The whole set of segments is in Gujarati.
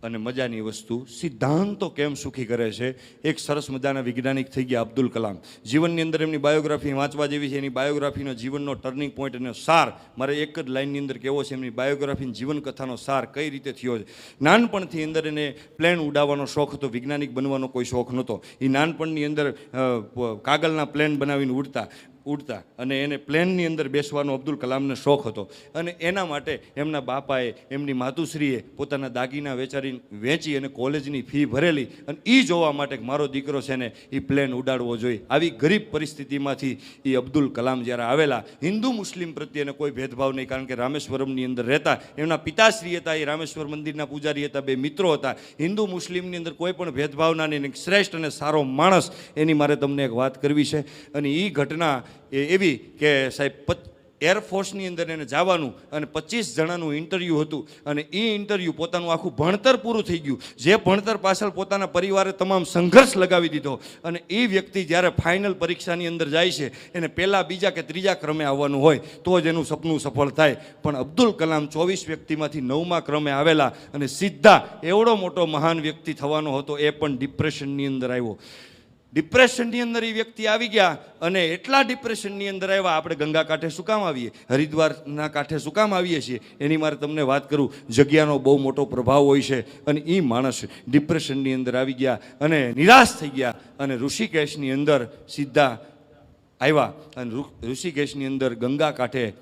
અને મજાની વસ્તુ સિદ્ધાંતો કેમ સુખી કરે છે. એક સરસ મજાના વૈજ્ઞાનિક થઈ ગયા અબ્દુલ કલામ. જીવનની અંદર એમની બાયોગ્રાફી વાંચવા જેવી છે. એની બાયોગ્રાફીનો જીવનનો ટર્નિંગ પોઈન્ટ અને સાર મારે એક જ લાઇનની અંદર કહેવો છે. એમની બાયોગ્રાફીની જીવનકથાનો સાર કઈ રીતે થયો છે. નાનપણથી અંદર એને પ્લેન ઉડાવવાનો શોખ હતો, વૈજ્ઞાનિક બનવાનો કોઈ શોખ નહોતો. એ નાનપણની અંદર કાગળના પ્લેન બનાવીને ઉડતા અને એને પ્લેનની અંદર બેસવાનો અબ્દુલ કલામને શોખ હતો. અને એના માટે એમના બાપાએ, એમની માતુશ્રીએ પોતાના દાગીના વેચી અને કોલેજની ફી ભરેલી. અને એ જોવા માટે મારો દીકરો છે ને એ પ્લેન ઉડાડવો જોઈએ. આવી ગરીબ પરિસ્થિતિમાંથી એ અબ્દુલ કલામ જ્યારે આવેલા, હિન્દુ મુસ્લિમ પ્રત્યેને કોઈ ભેદભાવ નહીં, કારણ કે રામેશ્વરમની અંદર રહેતા. એમના પિતાશ્રી હતા એ રામેશ્વર મંદિરના પૂજારી હતા, બે મિત્રો હતા. હિન્દુ મુસ્લિમની અંદર કોઈ પણ ભેદભાવના નહીં, શ્રેષ્ઠ અને સારો માણસ, એની મારે તમને એક વાત કરવી છે. અને એ ઘટના એવી કે સાહેબ એરફોર્સની અંદર એને જવાનું અને 25 જણાનું ઇન્ટરવ્યૂ હતું. અને એ ઇન્ટરવ્યૂ પોતાનું આખું ભણતર પૂરું થઈ ગયું, જે ભણતર પાછળ પોતાના પરિવારે તમામ સંઘર્ષ લગાવી દીધો. અને એ વ્યક્તિ જ્યારે ફાઇનલ પરીક્ષાની અંદર જાય છે, એને પહેલા, બીજા કે ત્રીજા ક્રમે આવવાનું હોય તો જ એનું સપનું સફળ થાય. પણ અબ્દુલ કલામ 24 વ્યક્તિમાંથી 9મા ક્રમે આવેલા અને સીધા એવડો મોટો મહાન વ્યક્તિ થવાનો હતો, એ પણ ડિપ્રેશનની અંદર આવ્યો. ડિપ્રેશનની અંદર એ વ્યક્તિ આવી ગયા. અને એટલા ડિપ્રેશનની અંદર આવ્યા, આપણે ગંગા કાંઠે શું કામ આવીએ, હરિદ્વારના કાંઠે શું કામ આવીએ છીએ, એની મારે તમને વાત કરું. જગ્યાનો બહુ મોટો પ્રભાવ હોય છે. અને એ માણસ ડિપ્રેશનની અંદર આવી ગયા અને નિરાશ થઈ ગયા અને ઋષિકેશની અંદર સીધા આવ્યા. અને ઋષિકેશની અંદર ગંગા કાંઠે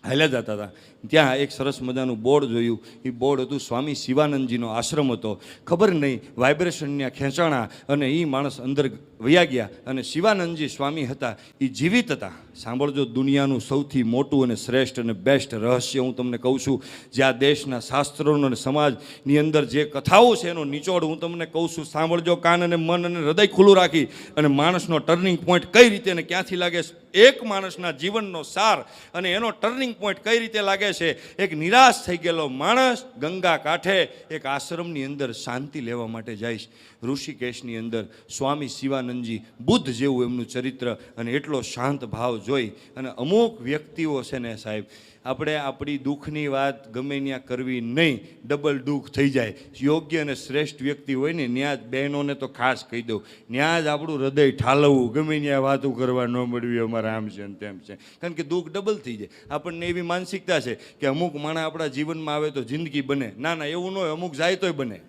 હાલ્યા જતા હતા. ત્યાં એક સરસ મજાનું બોર્ડ જોયું. એ બોર્ડ હતું સ્વામી શિવાનંદજીનો આશ્રમ હતો. ખબર નહીં, વાઇબ્રેશનના ખેંચાણા અને એ માણસ અંદર વયા ગયા. અને શિવાનંદજી સ્વામી હતા, એ જીવિત હતા. સાંભળજો, દુનિયાનું સૌથી મોટું અને શ્રેષ્ઠ અને બેસ્ટ રહસ્ય હું તમને કહું છું. જે આ દેશના શાસ્ત્રોનો અને સમાજની અંદર જે કથાઓ છે એનો નિચોડ હું તમને કહું છું. સાંભળજો, કાન અને મન અને હૃદય ખુલ્લું રાખી. અને માણસનો ટર્નિંગ પોઈન્ટ કઈ રીતે અને ક્યાંથી લાગે છે, એક માણસના જીવનનો સાર અને એનો ટર્નિંગ પોઈન્ટ કઈ રીતે લાગે છે. એક નિરાશ થઈ ગયેલો માણસ ગંગા કાંઠે એક આશ્રમની અંદર શાંતિ લેવા માટે જાય છે. ઋષિકેશની અંદર સ્વામી શિવાનંદજી, બુદ્ધ જેવું એમનું ચરિત્ર, અને એટલો શાંત ભાવ જોઈ. અને અમુક વ્યક્તિઓ છે ને સાહેબ, આપણે આપણી દુઃખની વાત ગમે ત્યાં કરવી નહીં, ડબલ દુઃખ થઈ જાય. યોગ્ય અને શ્રેષ્ઠ વ્યક્તિ હોય ને ત્યાં જ, બહેનોને તો ખાસ કહી દઉં, ત્યાં જ આપણું હૃદય ઠાલવવું, ગમે ત્યાં વાતું કરવા ન મળવી, અમારે આમ છે ને તેમ છે. કારણ કે દુઃખ ડબલ થઈ જાય. આપણને એવી માનસિકતા છે કે અમુક માણસ આપણા જીવનમાં આવે તો જિંદગી બને. ના ના, એવું ન હોય. અમુક જાય તોય બને,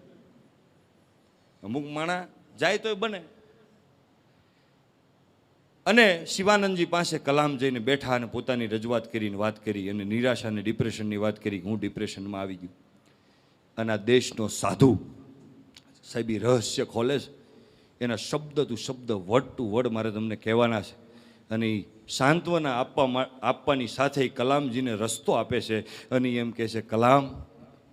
અમુક માણસ જાય તોય બને. અને શિવાનંદજી પાસે કલામ જઈને બેઠા અને પોતાની રજૂઆત કરીને વાત કરી અને નિરાશા અને ડિપ્રેશનની વાત કરી. હું ડિપ્રેશનમાં આવી ગયું. અને આ દેશનો સાધુ સાહેબ એ રહસ્ય ખોલે છે. એના શબ્દ ટુ શબ્દ, વર્ડ ટુ વર્ડ મારે તમને કહેવાના છે. અને એ સાંત્વના આપવાની સાથે કલામજીને રસ્તો આપે છે. અને એમ કહે છે, કલામ,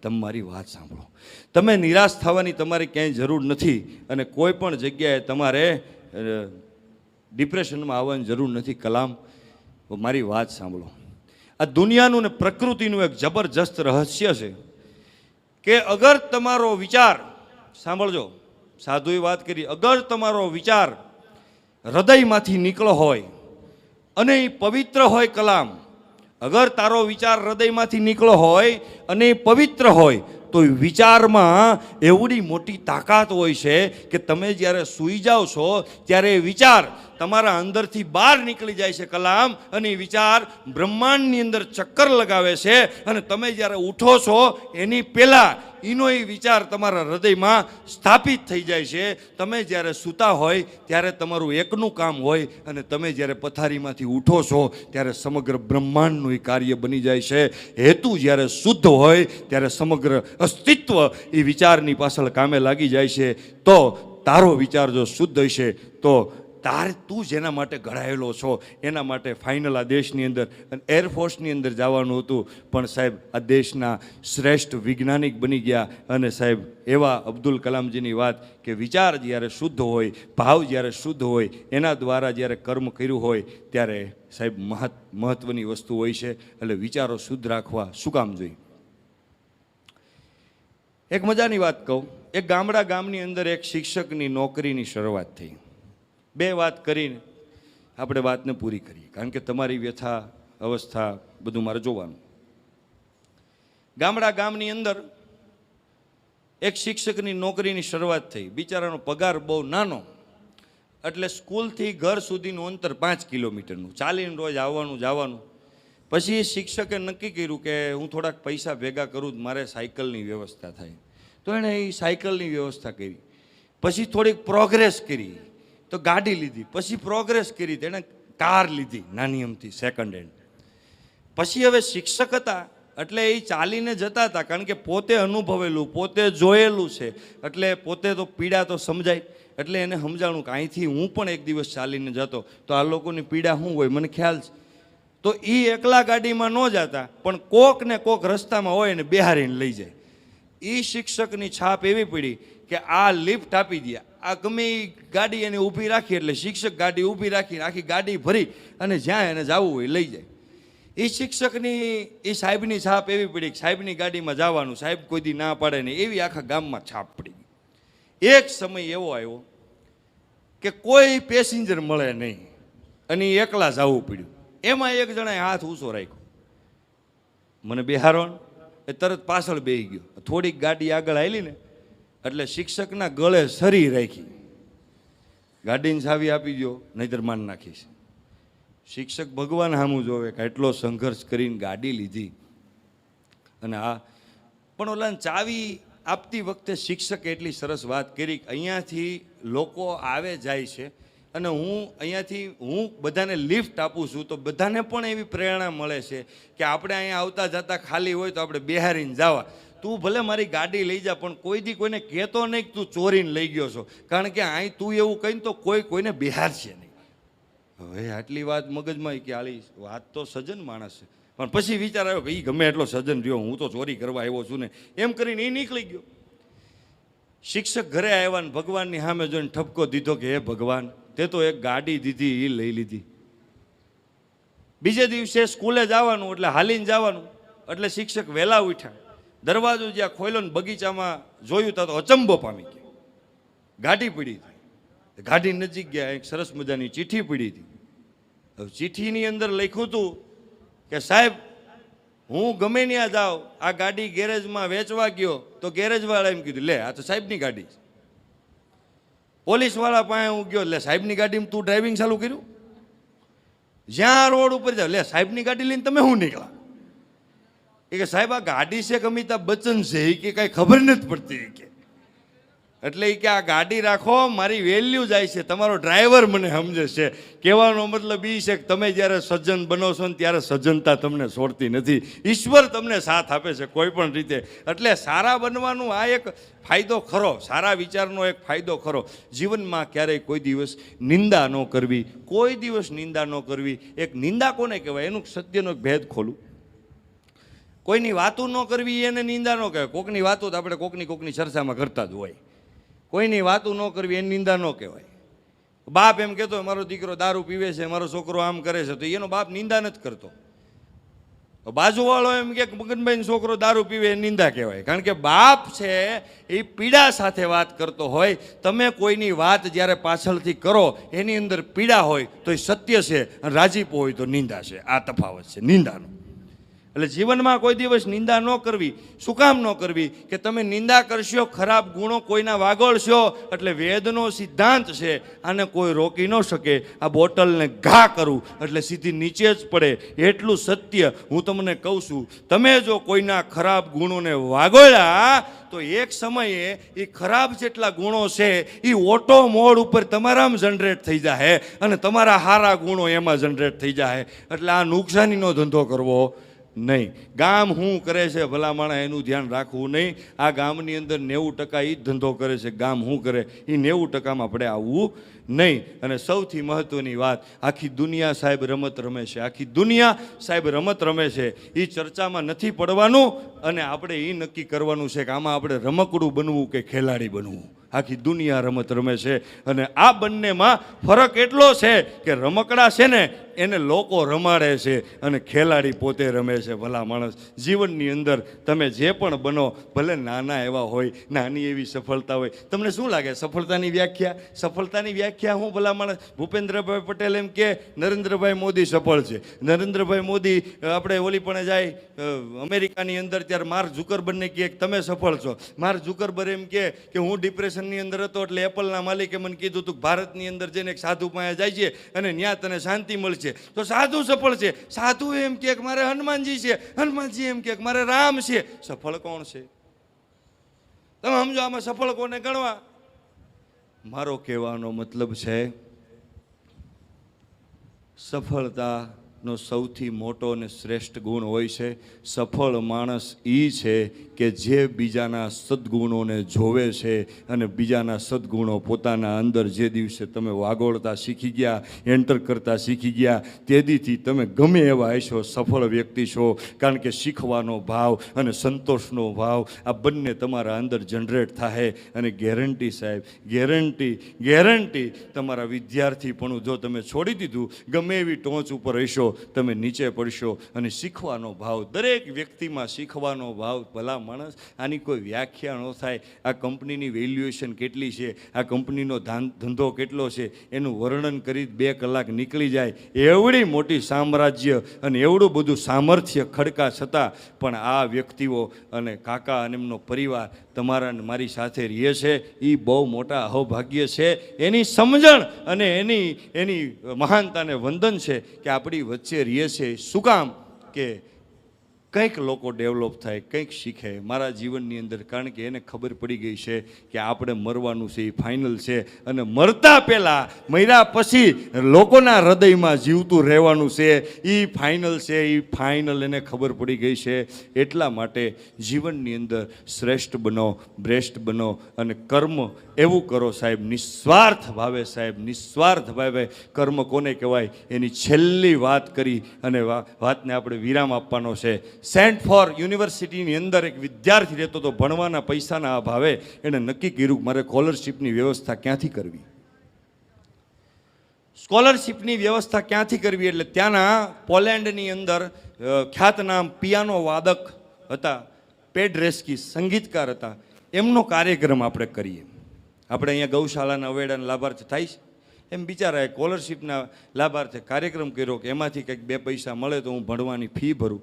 તમે મારી વાત સાંભળો. તમે નિરાશ થવાની તમારે ક્યાંય જરૂર નથી. અને કોઈ પણ જગ્યાએ તમારે ડિપ્રેશનમાં આવવાની જરૂર નથી. કલામ, મારી વાત સાંભળો. આ દુનિયાનું ને પ્રકૃતિનું એક જબરજસ્ત રહસ્ય છે કે અગર તમારો વિચાર, સાંભળજો, સાધુએ વાત કરી, અગર તમારો વિચાર હૃદયમાંથી નીકળો હોય અને એ પવિત્ર હોય, કલામ, અગર તારો વિચાર હૃદયમાંથી નીકળો હોય અને એ પવિત્ર હોય, તો વિચારમાં એવડી મોટી તાકાત હોય છે કે તમે જ્યારે સૂઈ જાઓ છો ત્યારે એ વિચાર તમારા અંદરથી બહાર નીકળી જાય છે, કલામ. અને એ વિચાર બ્રહ્માંડની અંદર ચક્કર લગાવે છે. અને તમે જ્યારે ઉઠો છો એની પહેલાં એનો એ વિચાર તમારા હૃદયમાં સ્થાપિત થઈ જાય છે. તમે જ્યારે સૂતા હોય ત્યારે તમારું એકનું કામ હોય, અને તમે જ્યારે પથારીમાંથી ઉઠો છો ત્યારે સમગ્ર બ્રહ્માંડનું એ કાર્ય બની જાય છે. હેતુ જ્યારે શુદ્ધ હોય ત્યારે સમગ્ર અસ્તિત્વ એ વિચારની પાછળ કામે લાગી જાય છે. તો તારો વિચાર જો શુદ્ધ હશે તો તું જેના માટે ઘડાયેલો છો એના માટે ફાઇનલ આ દેશની અંદર અને એરફોર્સની અંદર જવાનું હતું. પણ સાહેબ આ દેશના શ્રેષ્ઠ વૈજ્ઞાનિક બની ગયા. અને સાહેબ એવા અબ્દુલ કલામજીની વાત કે વિચાર જ્યારે શુદ્ધ હોય, ભાવ જ્યારે શુદ્ધ હોય, એના દ્વારા જ્યારે કર્મ કર્યું હોય ત્યારે સાહેબ મહત્ત્વની વસ્તુ હોય છે. એટલે વિચારો શુદ્ધ રાખવા શું કામ જોઈએ. એક મજાની વાત કહું. એક ગામની અંદર એક શિક્ષકની નોકરીની શરૂઆત થઈ. બે વાત કરીને આપણે વાતને પૂરી કરીએ, કારણ કે તમારી વ્યથા અવસ્થા બધું મારે જોવાનું. ગામની અંદર એક શિક્ષકની નોકરીની શરૂઆત થઈ, બિચારાનો પગાર બહુ નાનો, એટલે સ્કૂલથી ઘર સુધીનું અંતર 5 કિલોમીટરનું, ચાલીને રોજ આવવાનું જવાનું. પછી એ શિક્ષકે નક્કી કર્યું કે હું થોડાક પૈસા ભેગા કરું, મારે સાયકલની વ્યવસ્થા થાય. તો એણે એ સાયકલની વ્યવસ્થા કરી. પછી થોડીક પ્રોગ્રેસ કરી તો ગાડી લીધી. પછી પ્રોગ્રેસ કરી તો એણે કાર લીધી, નાની અમથી સેકન્ડ હેન્ડ. પછી હવે શિક્ષક હતા એટલે એ ચાલીને જતા હતા, કારણ કે પોતે અનુભવેલું, પોતે જોયેલું છે, એટલે પોતે તો પીડા તો સમજાય. એટલે એને સમજાણું કે અહીંથી હું પણ એક દિવસ ચાલીને જતો તો આ લોકોની પીડા શું હોય મને ખ્યાલ છે. તો એ એકલા ગાડીમાં ન જતા, પણ કોક ને કોક રસ્તામાં હોય ને બિહારીને લઈ જાય. એ શિક્ષકની છાપ એવી પડી કે આ લિફ્ટ આપી દે, આ ગમે એ ગાડી એને ઊભી રાખી એટલે શિક્ષક ગાડી ઊભી રાખીને આખી ગાડી ભરી અને જ્યાં એને જવું હોય લઈ જાય. એ શિક્ષકની એ સાહેબની છાપ એવી પડી કે સાહેબની ગાડીમાં જવાનું, સાહેબ કોઈ દી ના પાડે નહીં, એવી આખા ગામમાં છાપ પડી. એક સમય એવો આવ્યો કે કોઈ પેસેન્જર મળે નહીં અને એકલા જવું પડ્યું. એમાં એક જણાએ હાથ ઊંચો રાખ્યો, મને બેહારો. એ તરત પાછળ બેસી ગયો. થોડીક ગાડી આગળ આવેલી ને એટલે શિક્ષકના ગળે સરી રાખી, ગાડીની ચાવી આપી દો નહીતર માન નાખીશ. શિક્ષક ભગવાન સામું જોવે કે એટલો સંઘર્ષ કરીને ગાડી લીધી. અને આ પણ ઓલા ચાવી આપતી વખતે શિક્ષકે એટલી સરસ વાત કરી કે અહીંયાથી લોકો આવે જાય છે અને હું બધાને લિફ્ટ આપું છું, તો બધાને પણ એવી પ્રેરણા મળે છે કે આપણે અહીંયા આવતા જતા ખાલી હોય તો આપણે બિહારીને જવા. તું ભલે મારી ગાડી લઈ જા, પણ કોઈ દી કોઈને કહેતો નહીં કે તું ચોરીને લઈ ગયો છો, કારણ કે અહીં તું એવું કહીને તો કોઈને બિહારશે નહીં. હવે આટલી વાત મગજમાં કે આલી વાત તો સજ્જન માણસ છે, પણ પછી વિચાર આવ્યો કે એ ગમે એટલો સજ્જન રહ્યો, હું તો ચોરી કરવા આવ્યો છું ને, એમ કરીને એ નીકળી ગયો. શિક્ષક ઘરે આવ્યા ને ભગવાનની સામે જોઈને ઠપકો દીધો કે હે ભગવાન, તે તો એક ગાડી દીધી એ લઈ લીધી. બીજે દિવસે સ્કૂલે જવાનું એટલે હાલીને જવાનું, એટલે શિક્ષક વહેલા ઉઠ્યા. દરવાજો જ્યાં ખોલ્યો ને બગીચામાં જોયું તો અચંબો પામી ગયા, ગાડી પડી હતી. ગાડી નજીક ગયા, એક સરસ મજાની ચિઠ્ઠી પડી હતી. હવે ચિઠ્ઠીની અંદર લખ્યું હતું કે સાહેબ, હું ગમે ત્યાં જાઉં, આ ગાડી ગેરેજમાં વેચવા ગયો તો ગેરેજવાળા એમ કીધું લે આ તો સાહેબની ગાડી છે. પોલીસવાળા પાસે હું ગયો, લે સાહેબની ગાડીમાં તું ડ્રાઇવિંગ ચાલુ કર્યું? જ્યાં રોડ ઉપર જાવ, લે સાહેબની ગાડી લઈને તમે શું નીકળ્યા? એ કે સાહેબ આ ગાડી છે કે અમિતાભ બચ્ચન છે, એ કે કાંઈ ખબર નથી પડતી કે. એટલે એ કે આ ગાડી રાખો, મારી વેલ્યુ જાય છે, તમારો ડ્રાઈવર મને સમજે છે. કહેવાનો મતલબ એ છે કે તમે જ્યારે સજ્જન બનો છો ને ત્યારે સજ્જનતા તમને છોડતી નથી, ઈશ્વર તમને સાથ આપે છે કોઈ પણ રીતે. એટલે સારા બનવાનું આ એક ફાયદો ખરો, સારા વિચારનો એક ફાયદો ખરો. જીવનમાં ક્યારેય કોઈ દિવસ નિંદા ન કરવી, કોઈ દિવસ નિંદા ન કરવી. એક નિંદા કોને કહેવાય એનું સત્યનો એક ભેદ ખોલું. કોઈની વાતો ન કરવી એને નિંદા ન કહેવાય. કોકની વાતો તો આપણે કોકની ચર્ચામાં કરતા જ હોય. કોઈની વાતો ન કરવી એને નિંદા ન કહેવાય. બાપ એમ કહેતો હોય મારો દીકરો દારૂ પીવે છે, મારો છોકરો આમ કરે છે, તો એનો બાપ નિંદા નથી કરતો. બાજુવાળો એમ કે મગનભાઈનો છોકરો દારૂ પીવે એ નિંદા કહેવાય, કારણ કે બાપ છે એ પીડા સાથે વાત કરતો હોય. તમે કોઈની વાત જ્યારે પાછળથી કરો એની અંદર પીડા હોય તો એ સત્ય છે, અને રાજીપો હોય તો નિંદા છે. આ તફાવત છે નિંદાનો. એટલે જીવનમાં કોઈ દિવસ નિંદા ન કરવી. શું કામ ન કરવી? કે તમે નિંદા કરશો, ખરાબ ગુણો કોઈના વાગોળશો, એટલે વેદનો સિદ્ધાંત છે આને કોઈ રોકી ન શકે. આ બોટલને ઘા કરું એટલે સીધી નીચે જ પડે, એટલું સત્ય હું તમને કહું છું. તમે જો કોઈના ખરાબ ગુણોને વાગોળ્યા તો એક સમયે એ ખરાબ જેટલા ગુણો છે એ ઓટો મોડ ઉપર તમારામાં જનરેટ થઈ જાય અને તમારા સારા ગુણો એમાં જનરેટ થઈ જાય. એટલે આ નુકસાનીનો ધંધો કરવો નહીં. ગામ શું કરે છે ભલા માણસ એનું ધ્યાન રાખવું નહીં. આ ગામની અંદર 90% એ જ ધંધો કરે છે. ગામ શું કરે એ 90%માં આપણે આવવું નહીં. અને સૌથી મહત્વની વાત, આખી દુનિયા સાહેબ રમત રમે છે, આખી દુનિયા સાહેબ રમત રમે છે. એ ચર્ચામાં નથી પડવાનું અને આપણે એ નક્કી કરવાનું છે કે આમાં આપણે રમકડું બનવું કે ખેલાડી બનવું. આખી દુનિયા રમત રમે છે. અને આ બંનેમાં ફરક એટલો છે કે રમકડા છે ને એને લોકો રમાડે છે અને ખેલાડી પોતે રમે છે. ભલા માણસ, જીવનની અંદર તમે જે પણ બનો, ભલે નાના એવા હોય, નાની એવી સફળતા હોય. તમને શું લાગે સફળતાની વ્યાખ્યા હું? ભલા માણસ, ભૂપેન્દ્રભાઈ પટેલ એમ કે નરેન્દ્રભાઈ મોદી સફળ છે. નરેન્દ્રભાઈ મોદી આપણે ઓલી પણ જાય અમેરિકાની અંદર, ત્યારે માર્ક ઝુકરબર્ગને કહે કે તમે સફળ છો. માર્ક ઝુકરબર્ગ એમ કે હું ડિપ્રેશનની અંદર હતો એટલે એપલના માલિકે મને કીધું હતું ભારતની અંદર જઈને એક સાધુ પાસે જાય છે અને ત્યાં તને શાંતિ મળશે. તો સાધુ સફળ છે. સાધુ એમ કે મારે હનુમાનજી છે, હનુમાનજી એમ કે મારે રામ છે. સફળ કોણ છે? તમે સમજો આમાં સફળ કોને ગણવા? મારો કહેવાનો મતલબ છે સફળતાનો સૌથી મોટો અને શ્રેષ્ઠ ગુણ હોય છે, સફળ માણસ એ છે કે જે બીજાના સદગુણોને જોવે છે અને બીજાના સદગુણો પોતાના અંદર જે દિવસે તમે વાગોળતા શીખી ગયા, એન્ટર કરતા શીખી ગયા, તેદીથી તમે ગમે એવા હશો સફળ વ્યક્તિ છો. કારણ કે શીખવાનો ભાવ અને સંતોષનો ભાવ આ બંને તમારા અંદર જનરેટ થાય. અને ગેરંટી સાહેબ, ગેરંટી તમારા વિદ્યાર્થીપણું જો તમે છોડી દીધું, ગમે એવી ટોચ ઉપર હશો, તમે નીચે પડશો. અને શીખવાનો ભાવ, દરેક વ્યક્તિમાં શીખવાનો ભાવ. ભલા માણસ, આની કોઈ વ્યાખ્યા ન થાય. આ કંપનીની વેલ્યુએશન કેટલી છે, આ કંપનીનો ધંધો કેટલો છે, એનું વર્ણન કરી 2 કલાક નીકળી જાય. એવડી મોટી સામ્રાજ્ય અને એવડું બધું સામર્થ્ય ખડકા છતાં પણ આ વ્યક્તિઓ અને કાકા અને એમનો પરિવાર તમારા મારી સાથે રહે છે. એ બહુ મોટા અહોભાગ્ય છે. એની સમજણ અને એની મહાનતાને વંદન છે કે આપણી વચ્ચે રહે છે. શું કામ? કે કંઈક લોકો ડેવલપ થાય, કંઈક શીખે મારા જીવનની અંદર. કારણ કે એને ખબર પડી ગઈ છે કે આપણે મરવાનું છે, એ ફાઇનલ છે. અને મરતા પહેલાં, મર્યા પછી લોકોના હૃદયમાં જીવતું રહેવાનું છે, એ ફાઇનલ છે. એ ફાઇનલ એને ખબર પડી ગઈ છે. એટલા માટે જીવનની અંદર શ્રેષ્ઠ બનો, બ્રેસ્ટ બનો અને કર્મ એવું કરો સાહેબ, નિસ્વાર્થ ભાવે. સાહેબ, નિસ્વાર્થ ભાવે કર્મ કોને કહેવાય એની છેલ્લી વાત કરી અને વાતને આપણે વિરામ આપવાનો છે. સેન્ટ ફોર યુનિવર્સિટીની અંદર એક વિદ્યાર્થી રહેતો હતો. ભણવાના પૈસાના અભાવે એણે નક્કી કર્યું મારે સ્કોલરશિપની વ્યવસ્થા ક્યાંથી કરવી. સ્કોલરશિપની વ્યવસ્થા ક્યાંથી કરવી એટલે ત્યાંના પોલેન્ડની અંદર ખ્યાતનામ પિયાનો વાદક હતા, પેડરેસ્કી સંગીતકાર હતા. એમનો કાર્યક્રમ આપણે કરીએ. આપણે અહીંયા ગૌશાળાના અવેડાના લાભાર્થી થાય છે એમ બિચારાએ સ્કોલરશિપના લાભાર્થે કાર્યક્રમ કર્યો કે એમાંથી કંઈક 2 પૈસા મળે તો હું ભણવાની ફી ભરું.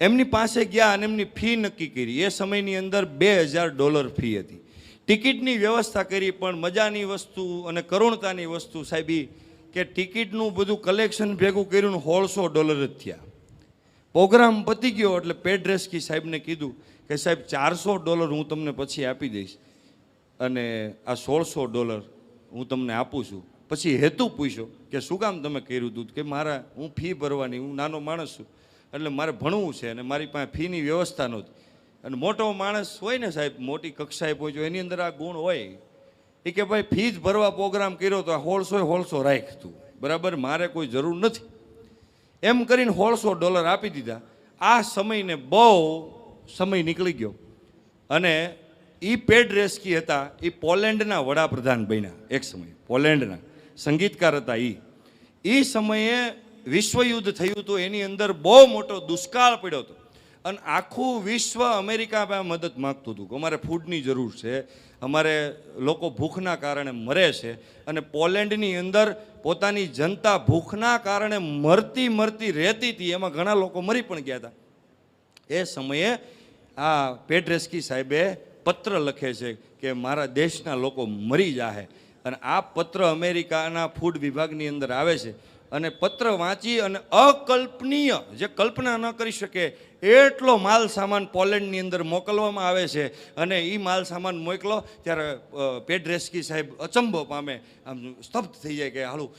એમની પાસે ગયા અને એમની ફી નક્કી કરી. એ સમયની અંદર $2000 ફી હતી. ટિકિટની વ્યવસ્થા કરી. પણ મજાની વસ્તુ અને કરુણતાની વસ્તુ સાહેબ કે ટિકિટનું બધું કલેક્શન ભેગું કર્યું $1,600 જ થયા. પ્રોગ્રામ પતી ગયો એટલે પેડરેસ્કી સાહેબને કીધું કે સાહેબ $400 હું તમને પછી આપી દઈશ અને આ $1,600 હું તમને આપું છું. પછી હેતુ પૂછ્યો કે શું કામ તમે કર્યું હતું? કે હું ફી ભરવાની, હું નાનો માણસ છું એટલે મારે ભણવું છે અને મારી પાસે ફીની વ્યવસ્થા નહોતી. અને મોટો માણસ હોય ને સાહેબ, મોટી કક્ષાએ પહોંચ્યો, એની અંદર આ ગુણ હોય. એ કે ભાઈ ફી જ ભરવા પ્રોગ્રામ કર્યો તો આ 1,600 રાખ તું, બરાબર, મારે કોઈ જરૂર નથી. એમ કરીને $1,600 આપી દીધા. આ સમયને બહુ સમય નીકળી ગયો અને એ પેડરેસ્કી હતા, એ પોલેન્ડના વડાપ્રધાન બન્યા. એક સમયે પોલેન્ડના સંગીતકાર હતા. એ સમયે વિશ્વયુદ્ધ થયું હતું. એની અંદર બહુ મોટો દુષ્કાળ પડ્યો હતો અને આખું વિશ્વ અમેરિકા પાસે મદદ માગતું હતું કે અમારે ફૂડની જરૂર છે, અમારે લોકો ભૂખના કારણે મરે છે. અને પોલેન્ડની અંદર પોતાની જનતા ભૂખના કારણે મરતી રહેતી હતી. એમાં ઘણા લોકો મરી પણ ગયા હતા. એ સમયે આ પેડરેસ્કી સાહેબે પત્ર લખે છે કે મારા દેશના લોકો મરી જાહે. અને આ પત્ર અમેરિકાના ફૂડ વિભાગની અંદર આવે છે અને પત્ર વાંચી અને અકલ્પનીય, જે કલ્પના ન કરી શકે એટલો માલ સામાન પોલેન્ડની અંદર મોકલવામાં આવે છે. અને એ માલ સામાન મોકલો ત્યારે પેડરેસ્કી સાહેબ અચંબો પામે, આમ સ્તબ્ધ થઈ જાય કે હાલું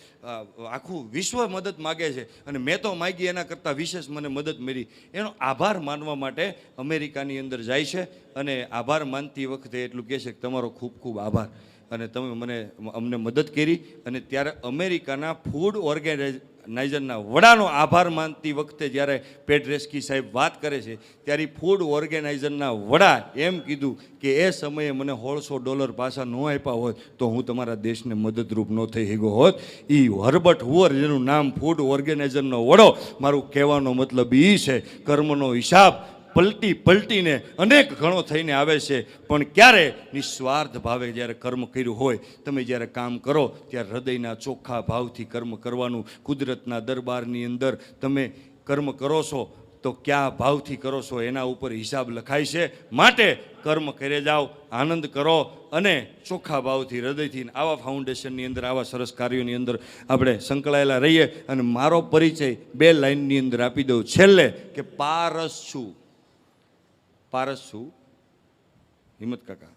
આખું વિશ્વ મદદ માગે છે અને મેં તો માગી એના કરતાં વિશેષ મને મદદ મળી. એનો આભાર માનવા માટે અમેરિકાની અંદર જાય છે અને આભાર માનતી વખતે એટલું કહે છે કે તમારો ખૂબ ખૂબ આભાર અને તમે અમને મદદ કરી. અને ત્યારે અમેરિકાના ફૂડ નાઇજરના વડાનો આભાર માનતી વખતે જ્યારે પેડરેસ્કી સાહેબ વાત કરે છે ત્યારે ફૂડ ઓર્ગેનાઇઝરના વડા એમ કીધું કે એ સમયે મને $150 પાછા ન આપ્યા હોત તો હું તમારા દેશને મદદરૂપ ન થઈ શક્યો હોત. એ હર્બર્ટ હુવર જેનું નામ ફૂડ ઓર્ગેનાઇઝરનો વડો, મારું કહેવાનો મતલબ એ છે કર્મનો હિસાબ પલટીને અનેક ગણો થઈને આવે છે, પણ ક્યારે નિસ્વાર્થ ભાવે જ્યારે કર્મ કર્યું હોય, તમે જ્યારે કામ કરો ત્યારે હૃદયના ચોખ્ખા ભાવથી કર્મ કરવાનું. કુદરતના દરબારની અંદર તમે કર્મ કરો છો તો કયા ભાવથી કરો છો એના ઉપર હિસાબ લખાય છે. માટે કર્મ કરે જાઓ, આનંદ કરો અને ચોખ્ખા ભાવથી હૃદયથી આવા ફાઉન્ડેશનની અંદર આવા સરસ કાર્યોની અંદર આપણે સંકળાયેલા રહીએ. અને મારો પરિચય 2 લાઇનની અંદર આપી દઉં છેલ્લે કે પારસ છું. પારસ છું હિંમત કાકા,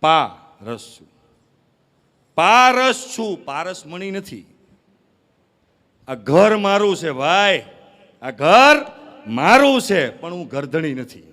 પારસ છું. પારસ છું, પારસ મણી નથી. આ ઘર મારું છે ભાઈ, આ ઘર મારું છે, પણ હું ગરધણી નથી.